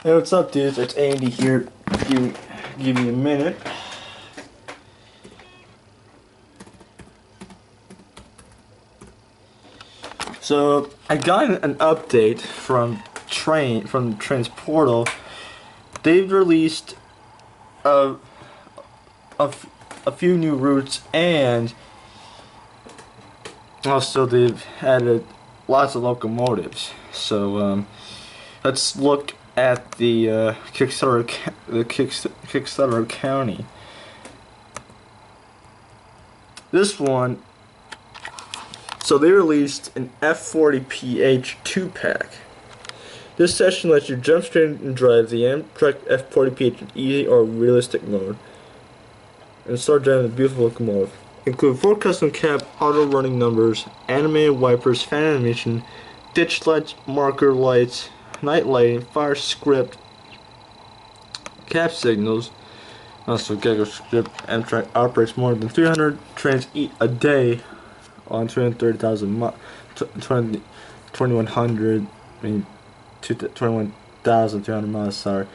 Hey, what's up, dudes? It's Andy here. Give me a minute. So I got an update from Trainz portal. They've released a, a, a few new routes, and also they've added lots of locomotives. So let's look at the Kickstarter County. This one. So they released an F40PH 2-pack. This session lets you jump straight and drive the Amtrak F40PH in easy or realistic mode, and start driving the beautiful locomotive. Include 4 custom cab auto running numbers, animated wipers, fan animation, ditch lights, marker lights, night lighting, fire script, cab signals. Also, Gecko script. Amtrak operates more than 300 trains a day on 230,000 2100, I mean 21,200 miles. Sorry,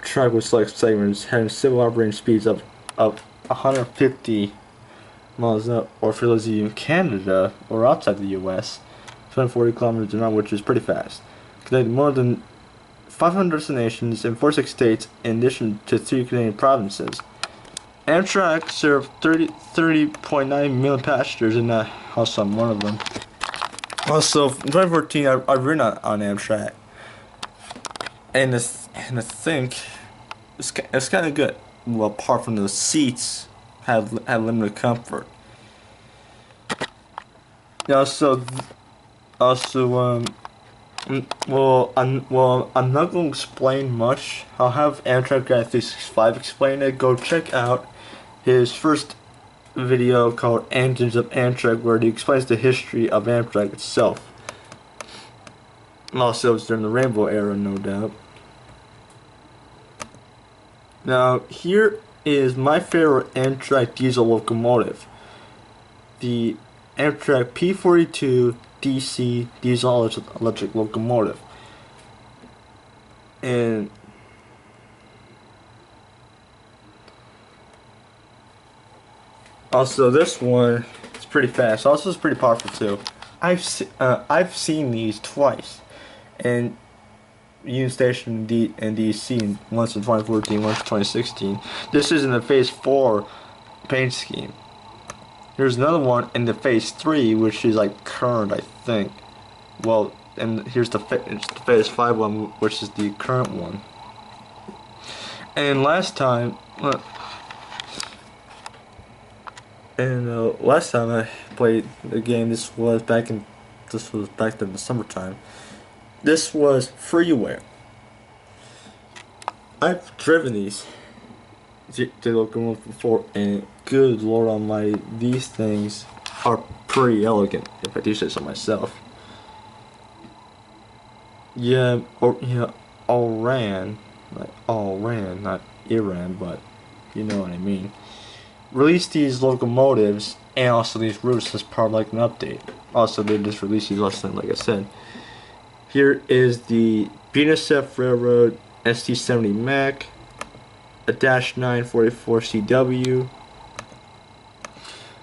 track with select segments having civil operating speeds of 150 miles an hour, or for those of you in Canada or outside the U.S., 240 kilometers an hour, which is pretty fast. Connecting more than 500 destinations in 46 states, in addition to 3 Canadian provinces. Amtrak served 30.9 million passengers, and also I'm one of them. Also, in 2014, I've ridden on Amtrak, and I think it's kind of good. Well, apart from the seats, had limited comfort. Also, I'm not going to explain much. I'll have Amtrak Guy 365 explain it. Go check out his first video called Engines of Amtrak, where he explains the history of Amtrak itself. And also, it's during the Rainbow Era, no doubt. Now, here is my favorite Amtrak diesel locomotive. The Amtrak P42 DC diesel electric locomotive. And also, this one is pretty fast. Also, it's pretty powerful too. I've seen these twice, and Union Station in DC, once in 2014, once in 2016. This is in the Phase 4 paint scheme. Here's another one in the Phase 3, which is like current, I think. Well, and here's the Phase 5 one, which is the current one. And last time. Last time I played the game, this was back in the summertime. This was freeware. I've driven these locomotives before, and good lord almighty, these things are pretty elegant, if I do say so myself. Yeah, all ran, not Iran, but you know what I mean. Released these locomotives and also these routes as part of like an update. Also, they just released these last time, like I said. Here is the BNSF Railroad ST70 Mac, a Dash 944 CW,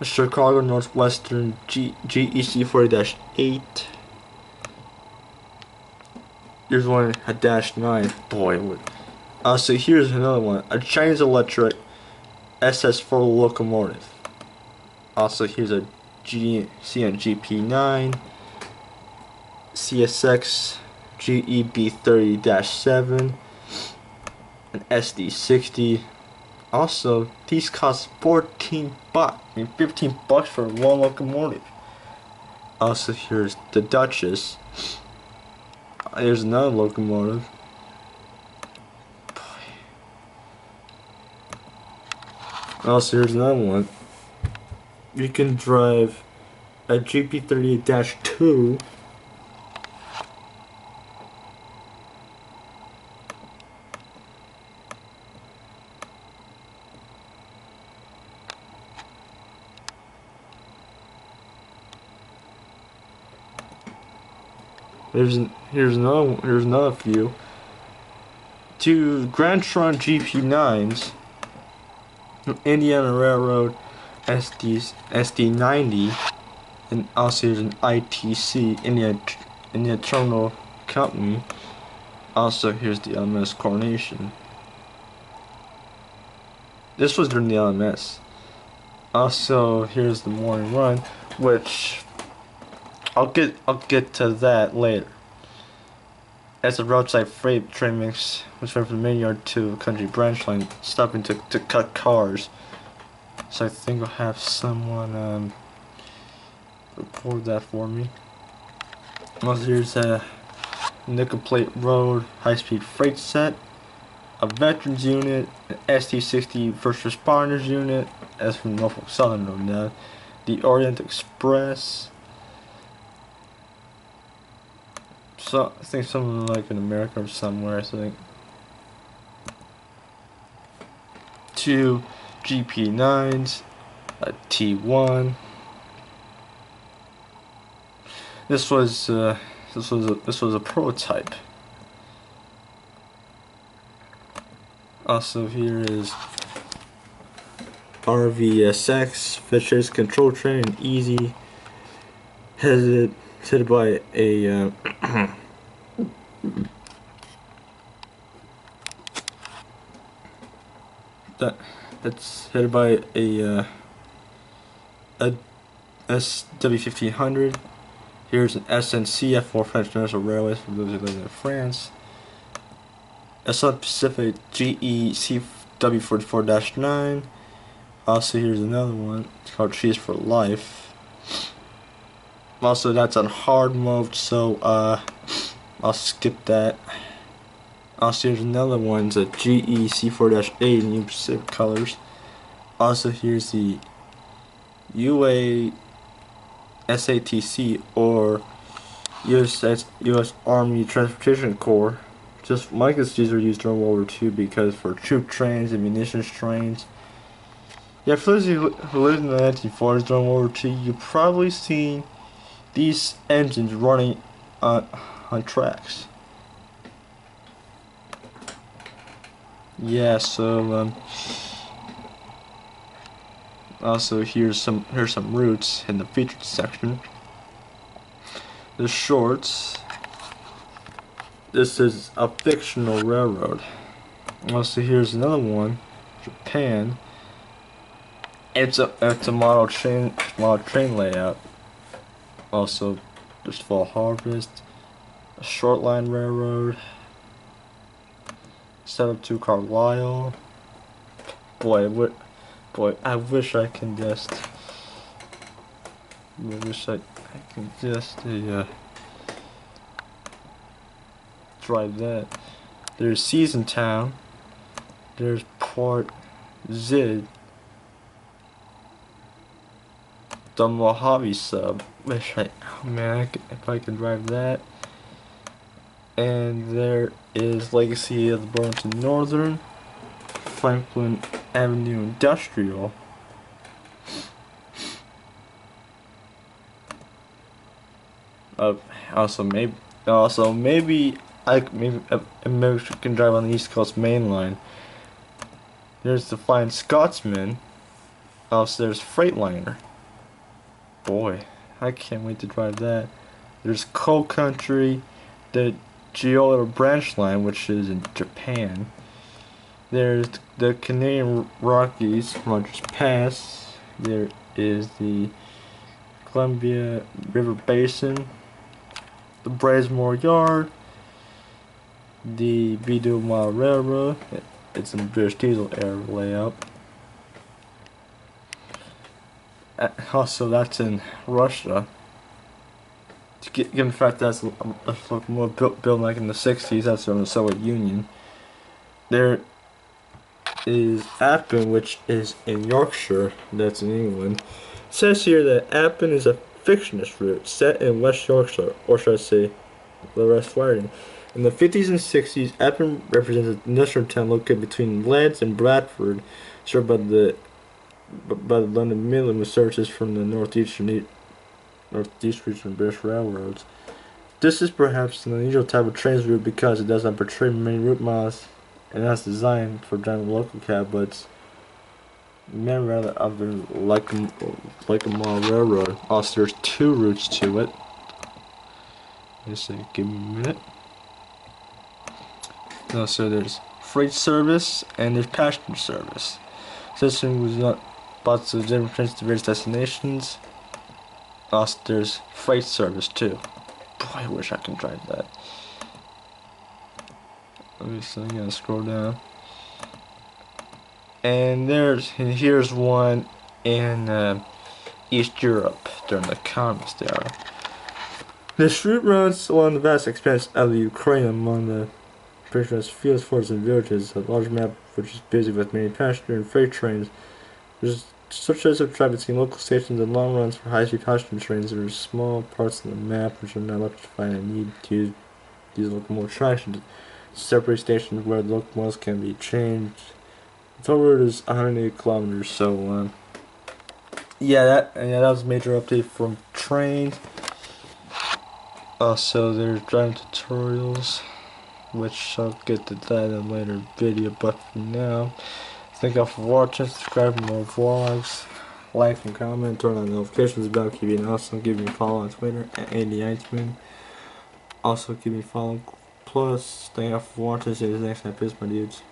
a Chicago Northwestern GEC 40-8. Here's one, a Dash 9. Boy, so here's another one, a Chinese Electric SS4 locomotive. Also, here's a CNGP9, CSX GEB30-7, an SD60. Also, these cost 14 bucks. I mean, 15 bucks for one locomotive. Also, here's the Duchess. Here's another locomotive. Also, here's another one. You can drive a GP38-2. Here's another view. to Grand Trunk GP9s, Indiana Railroad SD90, and also here's an ITC, Indiana Terminal Company. Also here's the LMS Coronation. This was during the LMS. Also here's the morning run, which I'll get to that later. As a roadside freight train mix was went from the main yard to a country branch line, stopping to cut cars. So I think I'll have someone record that for me. Also, here's a nickel plate road high-speed freight set, a veterans unit, an ST-60 first responders unit, as from Norfolk Southern Road now, the Orient Express. So I think something like in America or somewhere. I think 2 GP9s, a T1. This was a prototype. Also here is RVSX Fisher's control train, easy, headed by a that's headed by a SW1500. Here's an SNCF for French National Railways for those who live in France. A South Pacific GE CW44-9. Also here's another one. It's called Cheese for Life. Also that's on hard mode, so I'll skip that. Also here's another one. It's a GE C4-8 New Pacific colors. Also here's the UA SATC or US Army Transportation Corps. Just my guess these are used during World War II because for troop trains and munitions trains. Yeah, for those of you who lived in the 1940s during World War II, you've probably seen these engines running on tracks. Yeah, so also here's some routes in the featured section. The shorts. This is a fictional railroad. Also here's another one, Japan. It's a model train layout. Also there's Fall Harvest, a short line railroad, set up to Carlisle. Boy, I wish I can just. Drive that. There's Season Town. There's Port Zid. The Mojave sub. If I can drive that. And there is Legacy of the Burlington Northern, Franklin Avenue Industrial. Maybe I can drive on the East Coast Main Line. There's the Flying Scotsman. Also there's Freightliner. Boy, I can't wait to drive that. There's Coal Country, the Geola Branch Line, which is in Japan. There's the Canadian Rockies, Rogers Pass. There is the Columbia River Basin, the Braesmore Yard, the Vido Mile Railroad. It's in British diesel era layout. Also, that's in Russia. Given the fact that that's a locomotive built like in the 60s, that's from the Soviet Union. There is Appin, which is in Yorkshire, that's in England. It says here that Appin is a fictionist route set in West Yorkshire, or should I say, the West Riding. In the 50s and 60s, Appin represents an industrial town located between Leeds and Bradford, served by the London Midland with services from the Northeast region British railroads. This is perhaps an unusual type of trains route because it does not portray many route miles and that's designed for driving a local cab, but it's meant rather of the locomotive railroad. Also, there's 2 routes to it. Just give me a minute. No, so there's freight service and there's passenger service. System was not lots of different trains to various destinations. Also, there's freight service too. Boy, I wish I could drive that. Okay, so I'm gonna scroll down. And here's one in East Europe during the communist era. This route runs along the vast expanse of the Ukraine among the picturesque fields, forests, and villages. A large map which is busy with many passenger and freight trains. There's such as of traffic between local stations and long runs for high-speed passenger trains. There are small parts of the map which are not electrified and need to use locomotive traction to separate stations where the locomotives can be changed. The total route is 180 kilometers. So that was a major update from Trainz. Also, there's driving tutorials, which I'll get to that in a later video, but for now, thank you for watching, subscribe for more vlogs, like and comment, turn on notifications bell, keep me awesome, give me a follow on Twitter at AEVlogs&Gaming. Also, keep me following, plus, thank you for watching, see you next time, peace my dudes.